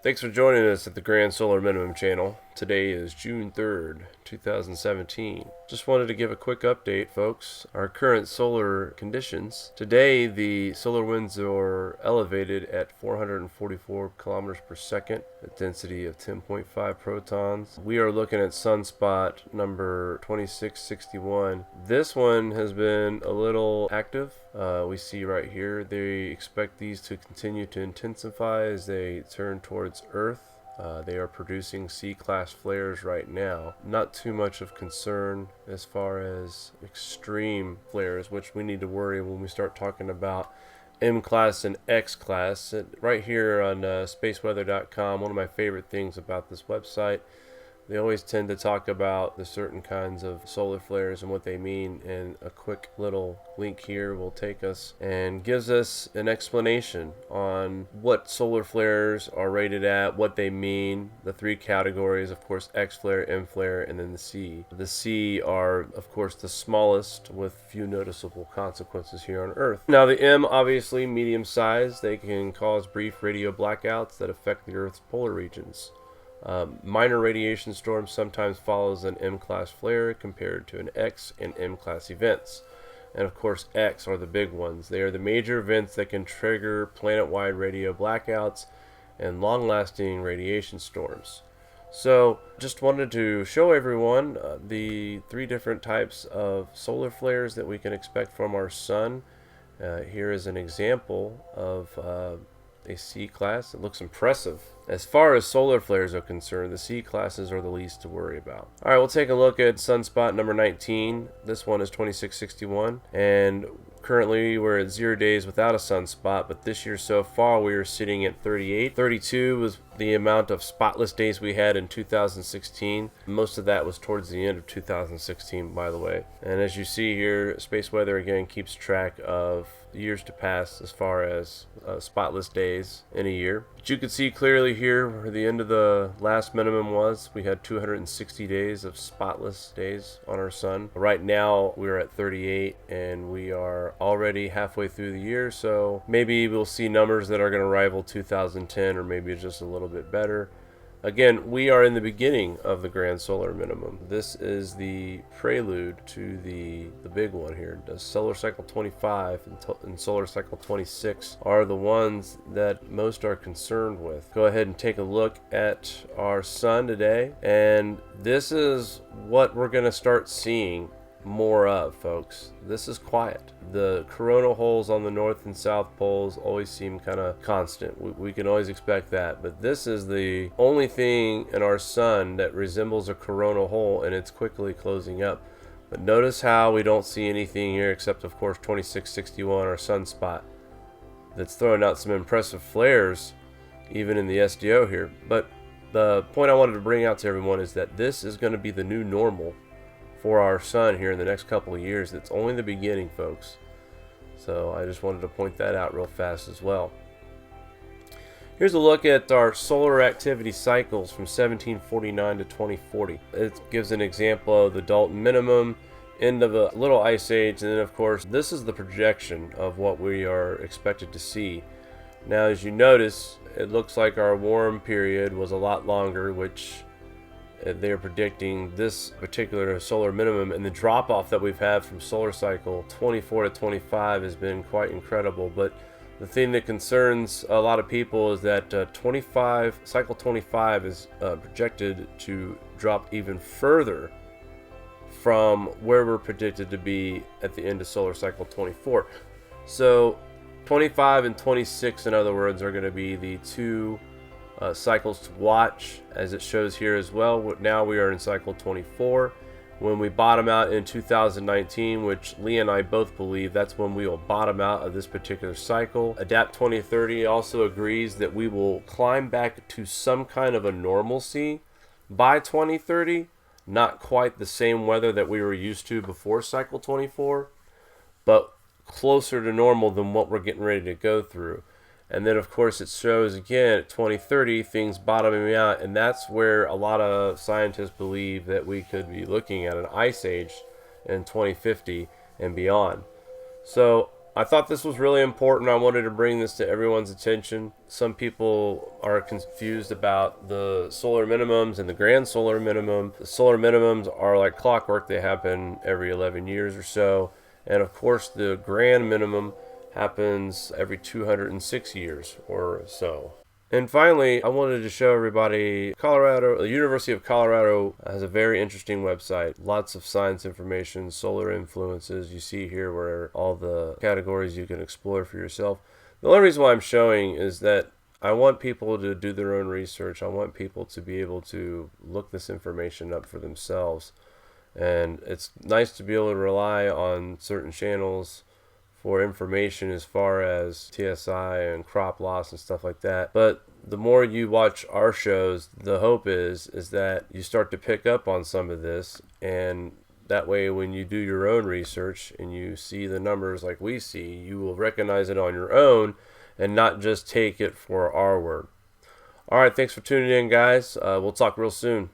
Thanks for joining us at the Grand Solar Minimum channel. Today is June 3rd, 2017. Just wanted to give a quick update, folks. Our current solar conditions. Today, the solar winds are elevated at 444 kilometers per second, a density of 10.5 protons. We are looking at sunspot number 2661. This one has been a little active. We see right here, they expect these to continue to intensify as they turn towards Earth. They are producing C-class flares right now. Not too much of concern as far as extreme flares, which we need to worry when we start talking about M-class and X-class. Right here on SPACEWEATHER.com, one of my favorite things about this website, they always tend to talk about the certain kinds of solar flares and what they mean, and a quick little link here will take us and gives us an explanation on what solar flares are rated at, what they mean, the three categories, of course, X flare, M flare, and then the C. The C are, of course, the smallest with few noticeable consequences here on Earth. Now the M, obviously medium size, they can cause brief radio blackouts that affect the Earth's polar regions. Minor radiation storm sometimes follows an M-class flare compared to an X and M-class events. And of course, X are the big ones. They are the major events that can trigger planet-wide radio blackouts and long-lasting radiation storms. So, just wanted to show everyone the three different types of solar flares that we can expect from our sun. Here is an example of a C-class. It looks impressive. As far as solar flares are concerned, the C-classes are the least to worry about. Alright, we'll take a look at sunspot number 19. This one is 2661, and currently we're at 0 days without a sunspot, but this year so far we are sitting at 38. 32 was the amount of spotless days we had in 2016. Most of that was towards the end of 2016, by the way. And as you see here, Space Weather again keeps track of years to pass as far as spotless days in a year. But you can see clearly here where the end of the last minimum was. We had 260 days of spotless days on our sun. Right now we're at 38 and we are already halfway through the year, so maybe we'll see numbers that are going to rival 2010 or maybe just a little bit better. Again, we are in the beginning of the grand solar minimum. This is the prelude to the big one here. The solar cycle 25 and solar cycle 26 are the ones that most are concerned with. Go ahead and take a look at our sun today, and this is what we're going to start seeing more of, folks. This is quiet. The coronal holes on the north and south poles always seem kind of constant. We can always expect that, but this is the only thing in our sun that resembles a coronal hole, and it's quickly closing up. But notice how we don't see anything here except, of course, 2661, our sunspot, that's throwing out some impressive flares even in the SDO here. But the point I wanted to bring out to everyone is that this is going to be the new normal for our sun here in the next couple of years. It's only the beginning, folks. So I just wanted to point that out real fast as well. Here's a look at our solar activity cycles from 1749 to 2040. It gives an example of the Dalton minimum, end of a little ice age, and then of course this is the projection of what we are expected to see. Now as you notice, it looks like our warm period was a lot longer, which they're predicting this particular solar minimum, and the drop off that we've had from solar cycle 24 to 25 has been quite incredible. But the thing that concerns a lot of people is that cycle 25 is projected to drop even further from where we're predicted to be at the end of solar cycle 24. So 25 and 26, in other words, are going to be the two cycles to watch, as it shows here as well. Now we are in cycle 24. When we bottom out in 2019, which Lee and I both believe that's when we will bottom out of this particular cycle. Adapt 2030 also agrees that we will climb back to some kind of a normalcy by 2030. Not quite the same weather that we were used to before cycle 24, but closer to normal than what we're getting ready to go through. And then, of course, it shows again at 2030 things bottoming out, and that's where a lot of scientists believe that we could be looking at an ice age in 2050 and beyond. So I thought this was really important. I wanted to bring this to everyone's attention. Some people are confused about the solar minimums and the grand solar minimum. The solar minimums are like clockwork. They happen every 11 years or so. And of course, the grand minimum happens every 206 years or so. And finally, I wanted to show everybody the University of Colorado has a very interesting website. Lots of science information, solar influences. You see here where all the categories you can explore for yourself. The only reason why I'm showing is that I want people to do their own research. I want people to be able to look this information up for themselves. And it's nice to be able to rely on certain channels for information as far as TSI and crop loss and stuff like that. But the more you watch our shows, the hope is that you start to pick up on some of this, and that way when you do your own research and you see the numbers like we see, you will recognize it on your own and not just take it for our word. All right, thanks for tuning in, guys. We'll talk real soon.